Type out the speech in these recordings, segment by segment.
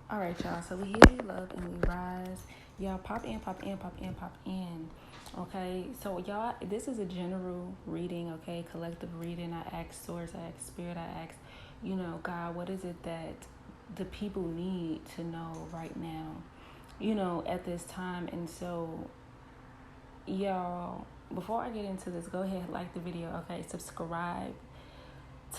All right, y'all. So we heal, we love, and we rise. Y'all pop in, pop in, pop in, pop in. Okay, so y'all, this is a general reading, okay, collective reading. I ask source, I ask spirit, I ask, God, what is it that the people need to know right now, at this time? And so, y'all, before I get into this, go ahead, like the video, okay, subscribe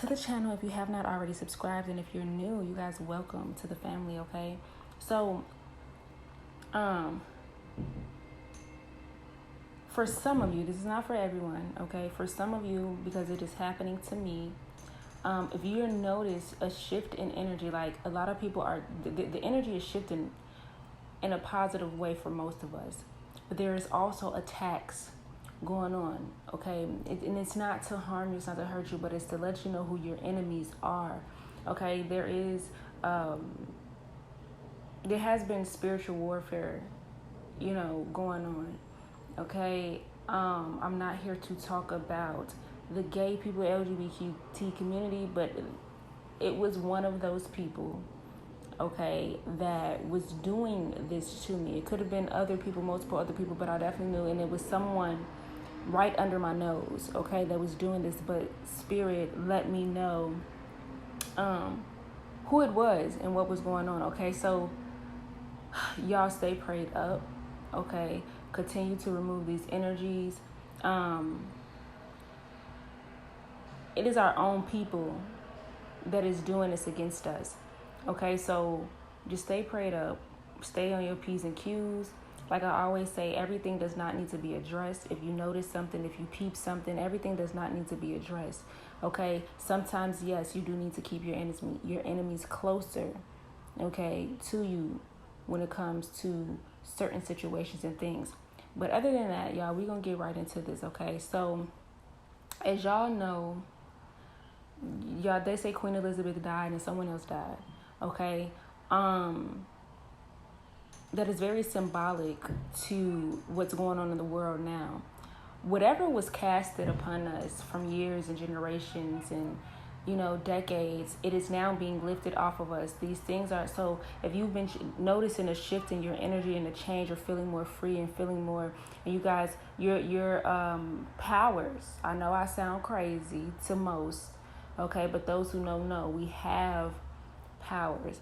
to the channel if you have not already subscribed, and if you're new, you guys, welcome to the family. Okay, so for some of you, this is not for everyone, okay, for some of you, because it is happening to me, if you notice a shift in energy, like a lot of people are, the energy is shifting in a positive way for most of us, but there is also attacks going on, okay? And it's not to harm you, it's not to hurt you, but it's to let you know who your enemies are, okay? There has been spiritual warfare, going on, okay? I'm not here to talk about the gay people, LGBT community, but it was one of those people, okay, that was doing this to me. It could have been other people, multiple other people, but I definitely knew, and it was someone right under my nose, okay, that was doing this. But spirit let me know who it was and what was going on, okay? So y'all stay prayed up, okay? Continue to remove these energies. It is our own people that is doing this against us, okay? So just stay prayed up, stay on your P's and Q's. Like I always say, everything does not need to be addressed. If you notice something, if you peep something, everything does not need to be addressed, okay? Sometimes, yes, you do need to keep your enemies closer, okay, to you when it comes to certain situations and things. But other than that, y'all, we're going to get right into this, okay? So as y'all know, y'all, they say Queen Elizabeth died and someone else died, okay? That is very symbolic to what's going on in the world now. Whatever was casted upon us from years and generations and, decades, it is now being lifted off of us. These things are, so if you've been noticing a shift in your energy and a change, or feeling more free and feeling more, and you guys, your powers, I know I sound crazy to most, okay, but those who know, we have powers.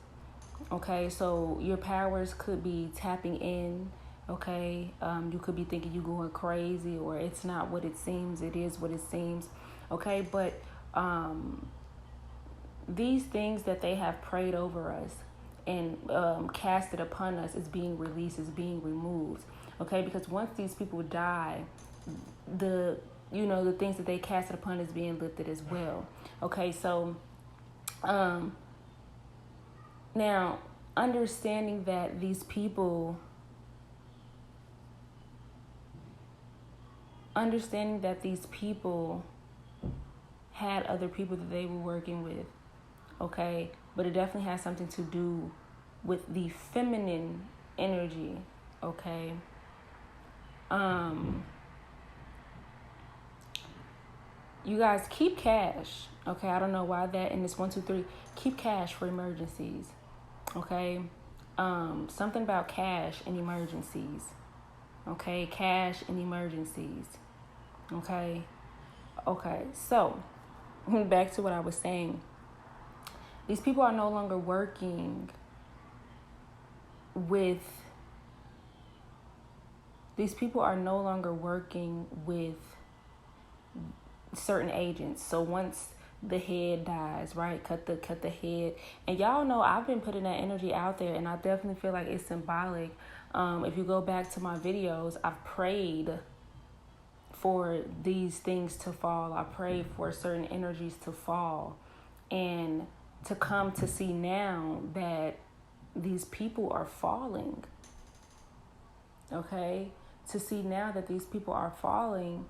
Okay, so your powers could be tapping in, okay? You could be thinking you're going crazy, or it's not what it seems, it is what it seems, okay? But these things that they have prayed over us and casted upon us is being released, is being removed, okay? Because once these people die, the things that they casted upon is being lifted as well, okay? So now, understanding that these people had other people that they were working with, okay? But it definitely has something to do with the feminine energy, okay? You guys, keep cash, okay? I don't know why that in this 1, 2, 3. Keep cash for emergencies. Okay, something about cash and emergencies. Okay, cash and emergencies. Okay. So back to what I was saying. These people are no longer working with. Certain agents. So once the head dies, right? Cut the head. And y'all know I've been putting that energy out there, and I definitely feel like it's symbolic. If you go back to my videos, I've prayed for these things to fall. I prayed for certain energies to fall, and to come to see now that these people are falling. Okay? To see now that these people are falling,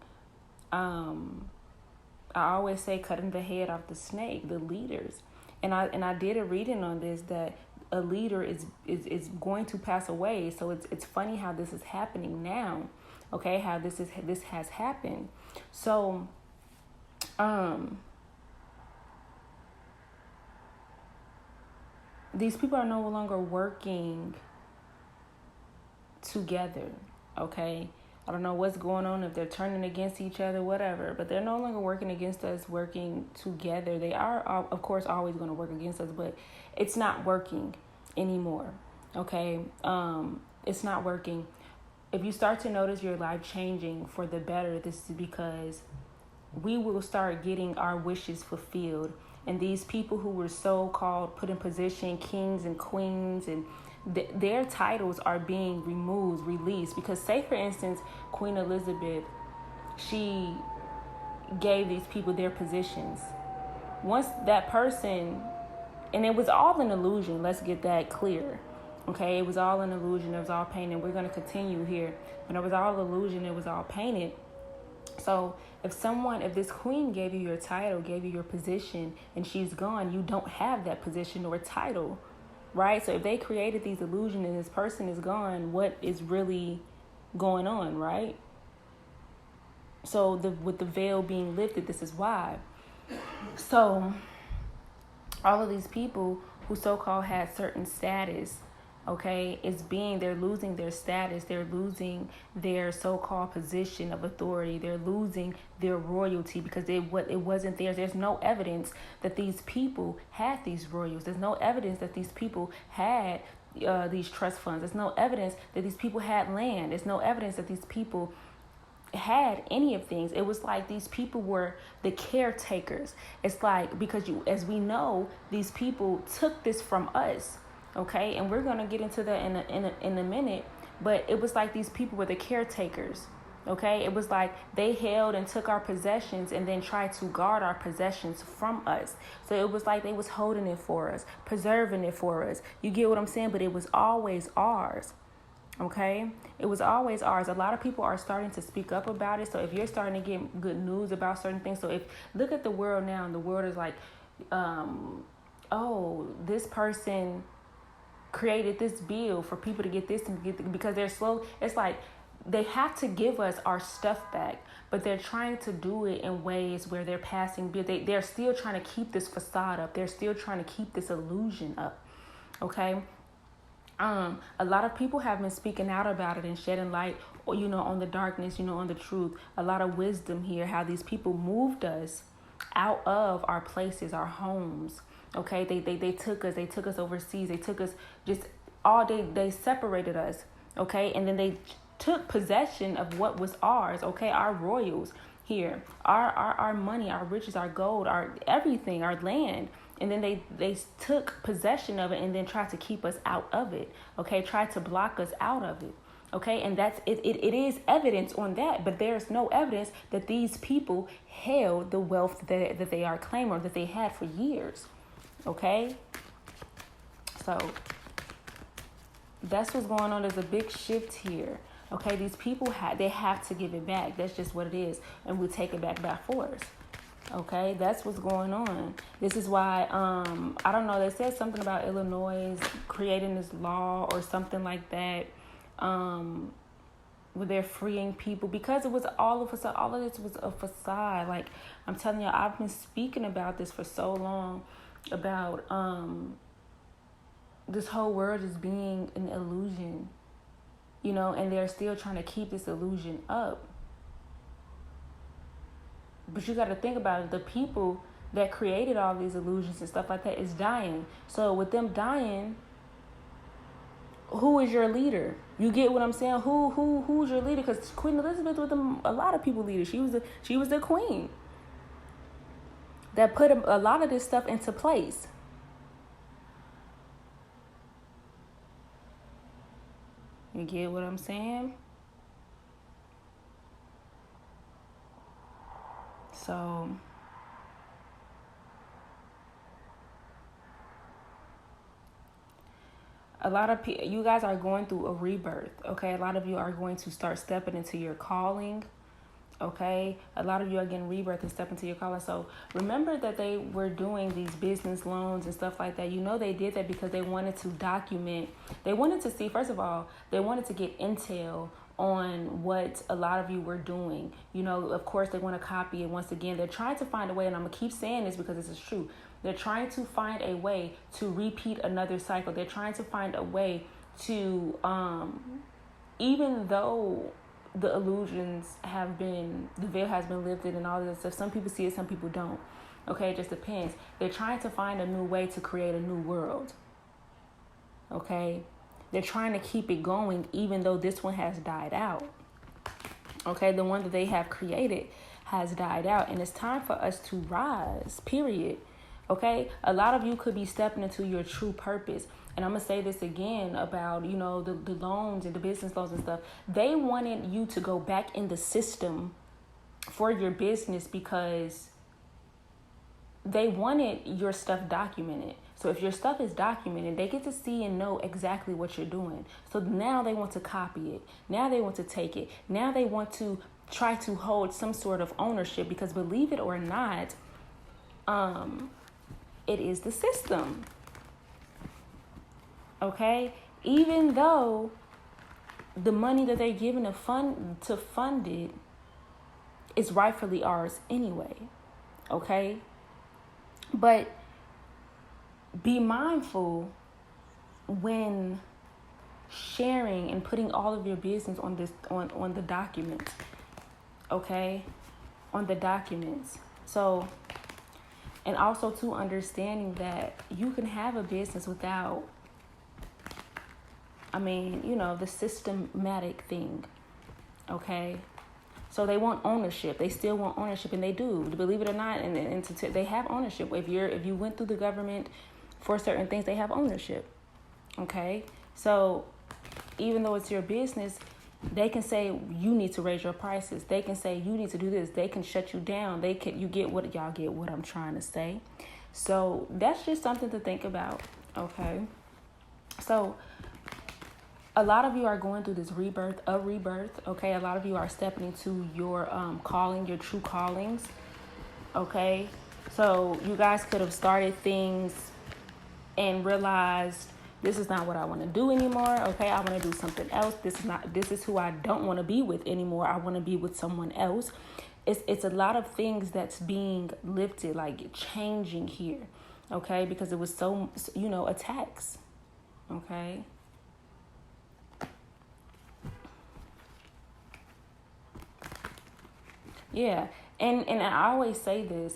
I always say cutting the head off the snake, the leaders. And I did a reading on this, that a leader is going to pass away. So it's funny how this is happening now. Okay, how this has happened. So these people are no longer working together, okay? I don't know what's going on, if they're turning against each other, whatever, but they're no longer working against us, working together. They are, of course, always going to work against us, but it's not working anymore, okay? It's not working. If you start to notice your life changing for the better, this is because we will start getting our wishes fulfilled. And these people who were so-called put in position, kings and queens, and their titles are being removed, released. Because say, for instance, Queen Elizabeth, she gave these people their positions. Once that person, and it was all an illusion, let's get that clear. Okay, it was all an illusion, it was all painted. We're going to continue here. But it was all illusion, it was all painted. So if this queen gave you your title, gave you your position, and she's gone, you don't have that position or title, right? So if they created these illusions and this person is gone, what is really going on, right? So with the veil being lifted, this is why. So all of these people who so-called had certain status, okay, they're losing their status, they're losing their so-called position of authority, they're losing their royalty because it wasn't theirs. There's no evidence that these people had these royals. There's no evidence that these people had these trust funds. There's no evidence that these people had land. There's no evidence that these people had any of things. It was like these people were the caretakers. It's like, because as we know, these people took this from us. Okay, and we're going to get into that in a minute, but it was like these people were the caretakers. Okay, it was like they held and took our possessions and then tried to guard our possessions from us. So it was like they was holding it for us, preserving it for us. You get what I'm saying? But it was always ours. Okay, it was always ours. A lot of people are starting to speak up about it. So if you're starting to get good news about certain things, so if look at the world now, and the world is like, oh, this person created this bill for people to get this and because they're slow. It's like they have to give us our stuff back, but they're trying to do it in ways where they're passing bill. They're still trying to keep this facade up. They're still trying to keep this illusion up. Okay. A lot of people have been speaking out about it and shedding light, on the darkness, on the truth. A lot of wisdom here, how these people moved us out of our places, our homes. Okay, they took us overseas. They took us just all day. They separated us. Okay, and then they took possession of what was ours. Okay, our royals here, our money, our riches, our gold, our everything, our land. And then they took possession of it and then tried to keep us out of it. Okay, tried to block us out of it. Okay, and that's it. It is evidence on that, but there's no evidence that these people held the wealth that they are claiming or that they had for years. Okay, so that's what's going on. There's a big shift here. Okay, these people they have to give it back. That's just what it is, and we take it back by force. Okay, that's what's going on. This is why I don't know. They said something about Illinois creating this law or something like that. Where they're freeing people because it was all of this was a facade. Like I'm telling you, I've been speaking about this for so long about this whole world is being an illusion, and they're still trying to keep this illusion up. But you got to think about it. The people that created all these illusions and stuff like that is dying. So with them dying, who is your leader? You get what I'm saying? Who's your leader? Because Queen Elizabeth was a lot of people leader. She was the queen that put a lot of this stuff into place. You get what I'm saying? So a lot of you guys are going through a rebirth, okay? A lot of you are going to start stepping into your calling, okay? A lot of you are getting rebirth and stepping into your calling. So remember that they were doing these business loans and stuff like that. They did that because they wanted to document. They wanted to see, first of all, they wanted to get intel on what a lot of you were doing. Of course, they want to copy it. Once again, they're trying to find a way, and I'm going to keep saying this because this is true. They're trying to find a way to repeat another cycle. They're trying to find a way to, even though the illusions have been, the veil has been lifted and all of this stuff, some people see it, some people don't. Okay, it just depends. They're trying to find a new way to create a new world. Okay, they're trying to keep it going even though this one has died out. Okay, the one that they have created has died out, and it's time for us to rise, period. Okay, a lot of you could be stepping into your true purpose. And I'm going to say this again about, the loans and the business loans and stuff. They wanted you to go back in the system for your business because they wanted your stuff documented. So if your stuff is documented, they get to see and know exactly what you're doing. So now they want to copy it. Now they want to take it. Now they want to try to hold some sort of ownership because, believe it or not, it is the system. Okay? Even though the money that they're given to fund it is rightfully ours anyway. Okay? But be mindful when sharing and putting all of your business on this on the documents. Okay? On the documents. So, and also to understanding that you can have a business without, the systematic thing. Okay? So they want ownership. They still want ownership, and they do. Believe it or not, and they have ownership. If you went through the government for certain things, they have ownership. Okay? So even though it's your business, they can say you need to raise your prices. They can say you need to do this. They can shut you down. You get what I'm trying to say. So that's just something to think about. Okay? So a lot of you are going through this rebirth. Okay? A lot of you are stepping into your calling, your true callings. Okay? So you guys could have started things and realized, this is not what I want to do anymore. Okay, I want to do something else. This is who I don't want to be with anymore. I want to be with someone else. It's a lot of things that's being lifted, like changing here. Okay, because it was so, attacks. Okay. Yeah, and I always say this,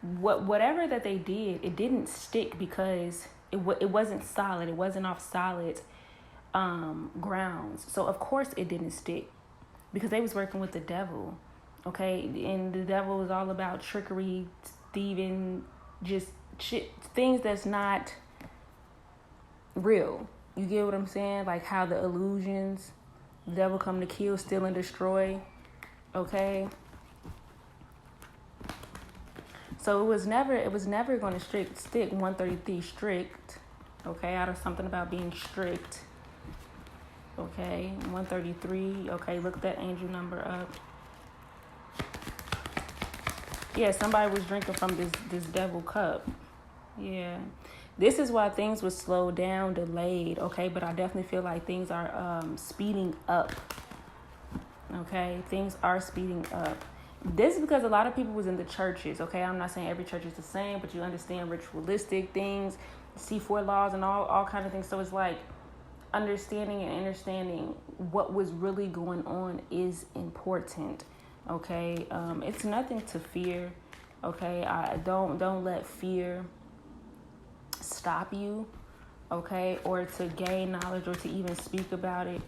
whatever that they did, it didn't stick because it wasn't solid. It wasn't off solid grounds. So of course it didn't stick because they was working with the devil. Okay, and the devil was all about trickery, thieving, just shit, things that's not real. You get what I'm saying? Like how the illusions, the devil come to kill, steal, and destroy. Okay. So it was never going to stick 133 strict, okay, out of something about being strict, okay, 133, okay, look that angel number up. Yeah, somebody was drinking from this devil cup. Yeah, this is why things were slowed down, delayed, okay, but I definitely feel like things are speeding up, okay, things are speeding up. This is because a lot of people was in the churches, okay? I'm not saying every church is the same, but you understand ritualistic things, C4 laws, and all kind of things. So it's like understanding what was really going on is important, okay? It's nothing to fear, okay? Don't let fear stop you, okay? Or to gain knowledge or to even speak about it.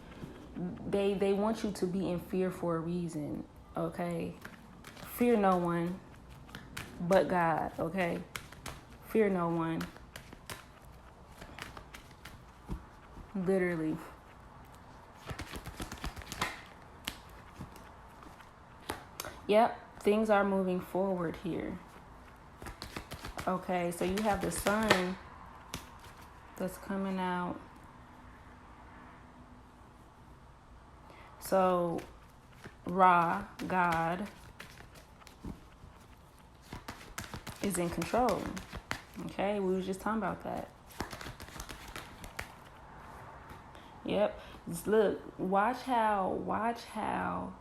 They want you to be in fear for a reason, okay? Fear no one but God, okay? Fear no one. Literally. Yep, things are moving forward here. Okay, so you have the sun that's coming out. So, Ra, God, is in control. Okay, we was just talking about that. Yep. Just look, watch how.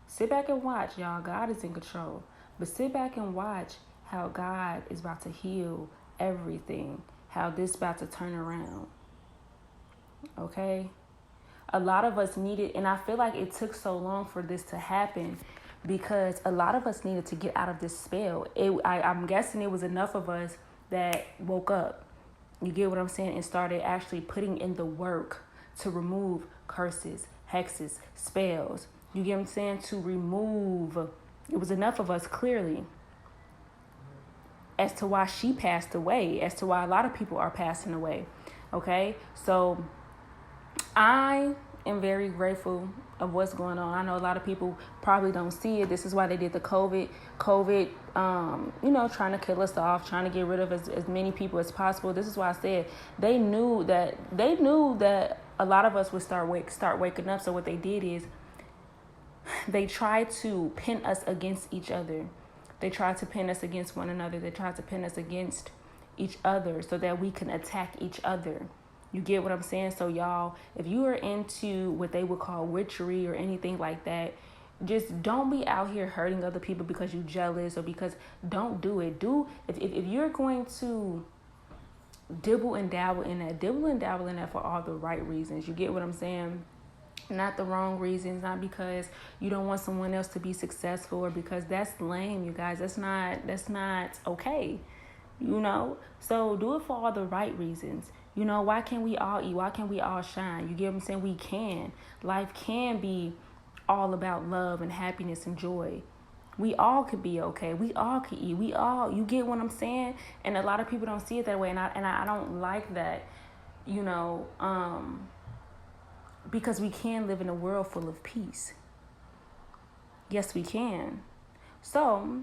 Sit back and watch, y'all. God is in control. But sit back and watch how God is about to heal everything, how this about to turn around. Okay? A lot of us needed, and I feel like it took so long for this to happen because a lot of us needed to get out of this spell. I'm guessing it was enough of us that woke up. You get what I'm saying? And started actually putting in the work to remove curses, hexes, spells. You get what I'm saying? To remove. It was enough of us, clearly, as to why she passed away, as to why a lot of people are passing away. Okay? So I am very grateful of what's going on. I know a lot of people probably don't see it. This is why they did the COVID, trying to kill us off, trying to get rid of as many people as possible. This is why I said they knew that a lot of us would start waking up. So what they did is they tried to pin us against each other. They tried to pin us against one another. They tried to pin us against each other so that we can attack each other. You get what I'm saying? So y'all, if you are into what they would call witchery or anything like that, just don't be out here hurting other people because you're jealous or because don't do it. If you're going to dibble and dabble in that for all the right reasons. You get what I'm saying? Not the wrong reasons, not because you don't want someone else to be successful or because that's lame, you guys. That's not okay. So do it for all the right reasons. Why can't we all eat? Why can't we all shine? You get what I'm saying? We can. Life can be all about love and happiness and joy. We all could be okay. We all could eat. You get what I'm saying? And a lot of people don't see it that way. And I don't like that, because we can live in a world full of peace. Yes, we can. So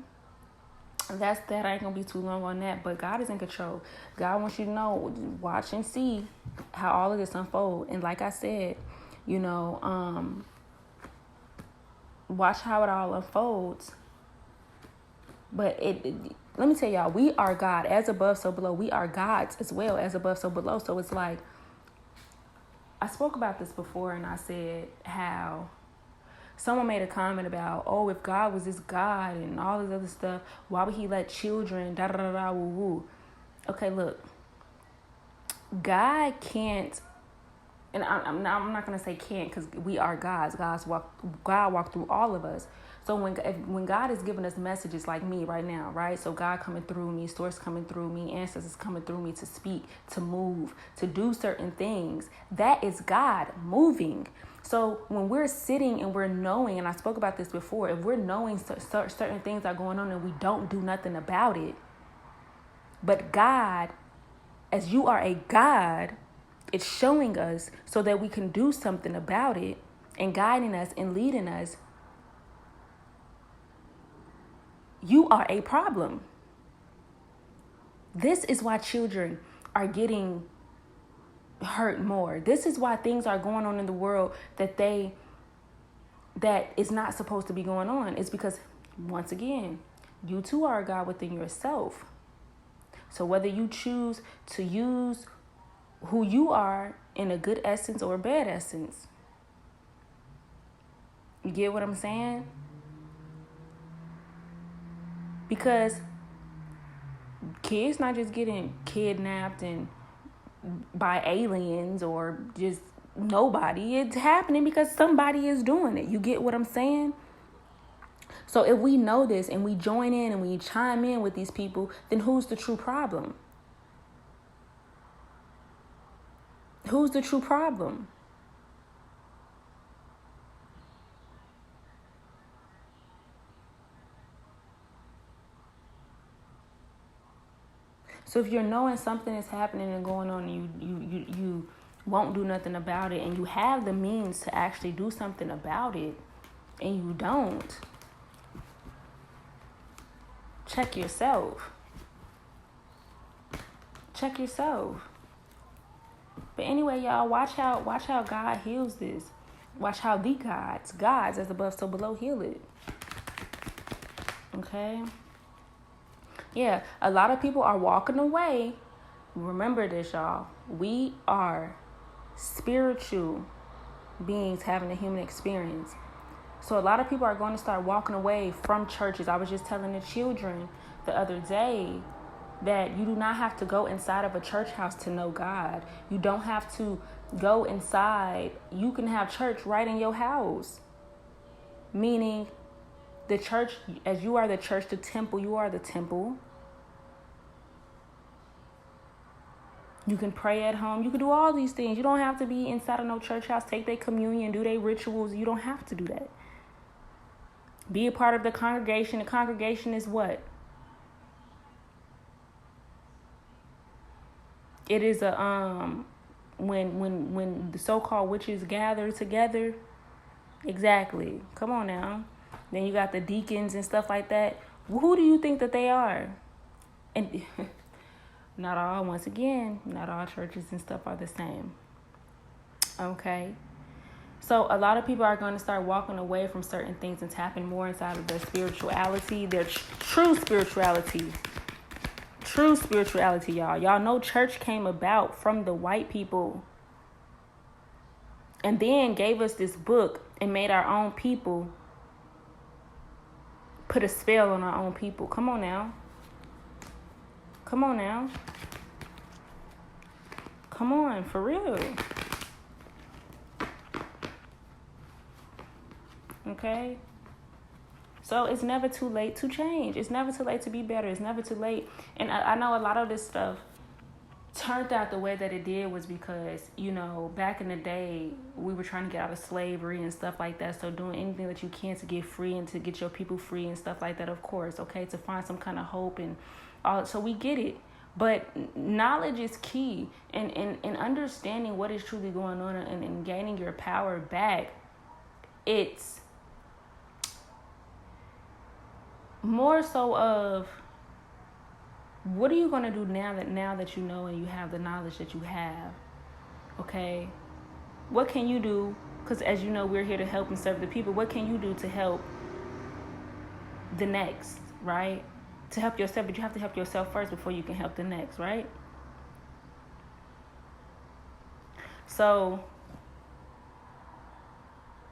that's that. I ain't gonna be too long on that, but God is in control. God wants you to know, watch and see how all of this unfold. And like I said, watch how it all unfolds. But let me tell y'all, we are God. As above, so below. We are gods as well. As above, so below. So it's like, I spoke about this before, and I said how someone made a comment about, if God was this God and all this other stuff, why would he let children, woo woo? Okay, look, God can't, and I'm not going to say can't because we are gods. God walked through all of us. So when God is giving us messages like me right now, right? So God coming through me, source coming through me, ancestors coming through me to speak, to move, to do certain things, that is God moving. So when we're sitting and we're knowing, and I spoke about this before, if we're knowing certain things are going on and we don't do nothing about it, but God, as you are a God, it's showing us so that we can do something about it and guiding us and leading us, you are a problem. This is why children are getting hurt more. This is why things are going on in the world that is not supposed to be going on. It's because, once again, you too are a God within yourself. So whether you choose to use who you are in a good essence or a bad essence, you get what I'm saying? Because kids not just getting kidnapped and by aliens or just nobody. It's happening because somebody is doing it. You get what I'm saying? So if we know this and we join in and we chime in with these people, then who's the true problem? Who's the true problem? So if you're knowing something is happening and going on, and you won't do nothing about it, and you have the means to actually do something about it, and you don't, check yourself. Check yourself. But anyway, y'all, watch how God heals this. Watch how the gods as above, so below, heal it. Okay? Yeah, a lot of people are walking away. Remember this, y'all. We are spiritual beings having a human experience. So a lot of people are going to start walking away from churches. I was just telling the children the other day that you do not have to go inside of a church house to know God. You don't have to go inside. You can have church right in your house. Meaning the church, as you are the church, the temple, you are the temple. You can pray at home. You can do all these things. You don't have to be inside of no church house, take their communion, do their rituals. You don't have to do that. Be a part of the congregation. The congregation is what? It is a when the so-called witches gather together. Exactly. Come on now. Then you got the deacons and stuff like that. Who do you think that they are? And not all churches and stuff are the same. Okay. So a lot of people are going to start walking away from certain things and tapping more inside of their spirituality, their true spirituality. True spirituality, y'all. Y'all know church came about from the white people. And then gave us this book and made our own people, put a spell on our own people. Come on now. Come on now. Come on, for real. Okay? So it's never too late to change. It's never too late to be better. It's never too late. And I know a lot of this stuff turned out the way that it did was because, back in the day, we were trying to get out of slavery and stuff like that. So doing anything that you can to get free and to get your people free and stuff like that, of course, okay, to find some kind of hope and all. So we get it. But knowledge is key. And understanding what is truly going on and gaining your power back, it's more so of what are you going to do now that you know and you have the knowledge that you have. Okay, what can you do? Because as you know, we're here to help and serve the people. What can you do to help the next, right? To help yourself, but you have to help yourself first before you can help the next, right? So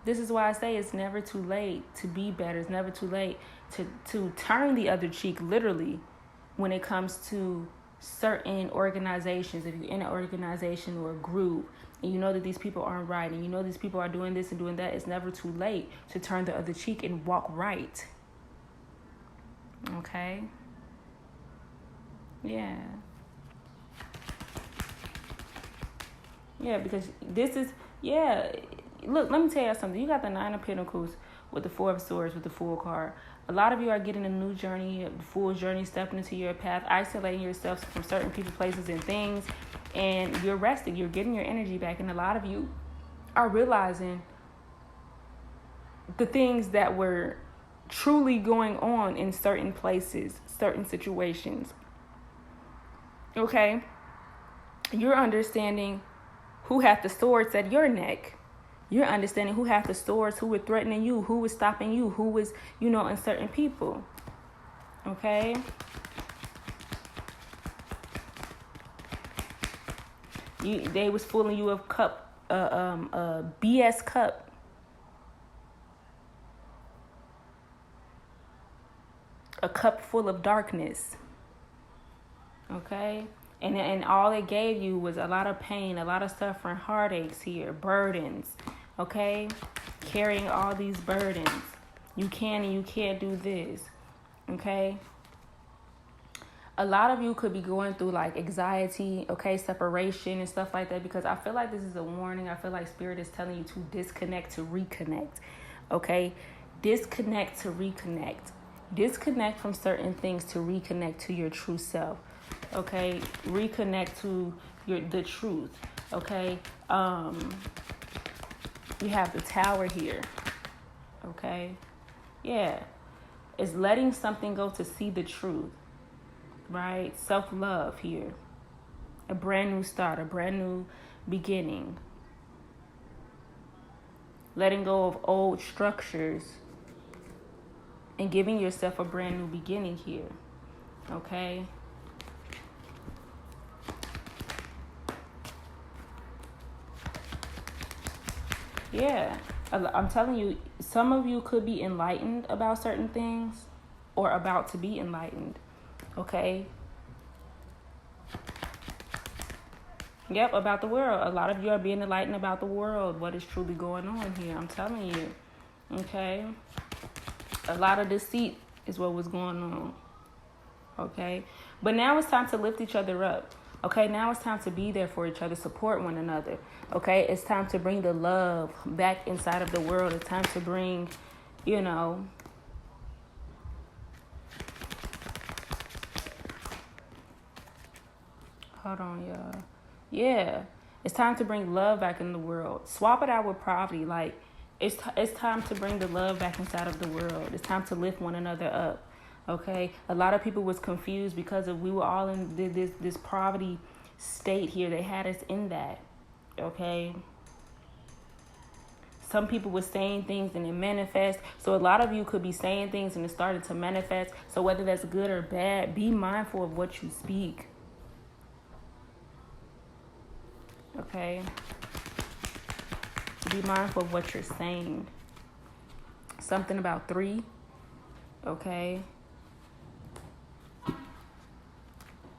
this is why I say it's never too late to be better. It's never too late to turn the other cheek, literally, when it comes to certain organizations. If you're in an organization or a group and you know that these people aren't right and you know these people are doing this and doing that, it's never too late to turn the other cheek and walk right. Okay? Yeah. Yeah, because this is, look, let me tell you something. You got the 9 of Pentacles with the 4 of Swords with the Fool card. A lot of you are getting a new journey, a full journey, stepping into your path, isolating yourself from certain people, places, and things, and you're resting. You're getting your energy back, and a lot of you are realizing the things that were truly going on in certain places, certain situations. Okay? You're understanding who had the swords at your neck. You're understanding who had the swords, who were threatening you, who was stopping you, who was, in certain people. Okay? They was fooling you of cup, BS cup. A cup full of darkness. Okay? And all it gave you was a lot of pain, a lot of suffering, heartaches here, burdens. Okay? Carrying all these burdens. You can and you can't do this. Okay? A lot of you could be going through like anxiety, okay, separation and stuff like that, because I feel like this is a warning. I feel like Spirit is telling you to disconnect to reconnect. Okay? Disconnect to reconnect. Disconnect from certain things to reconnect to your true self. Okay? Reconnect to the truth. Okay? You have the Tower here. Okay? Yeah. It's letting something go to see the truth. Right? Self-love here. A brand new start. A brand new beginning. Letting go of old structures. And giving yourself a brand new beginning here. Okay? Yeah, I'm telling you, some of you could be enlightened about certain things or about to be enlightened. Okay? Yep, about the world. A lot of you are being enlightened about the world, what is truly going on here. I'm telling you. Okay? A lot of deceit is what was going on. Okay? But now it's time to lift each other up. Okay? Now it's time to be there for each other, support one another. Okay? It's time to bring the love back inside of the world. It's time to bring, you know, hold on, y'all. Yeah. It's time to bring love back in the world. Swap it out with poverty. Like, it's time to bring the love back inside of the world. It's time to lift one another up. Okay? A lot of people was confused because of we were all in this poverty state here. They had us in that. Okay? Some people were saying things and it manifest. So a lot of you could be saying things and it started to manifest. So whether that's good or bad, be mindful of what you speak. Okay? Be mindful of what you're saying. Something about 3. Okay?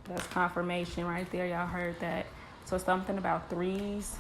That's confirmation right there. Y'all heard that. So something about 3s.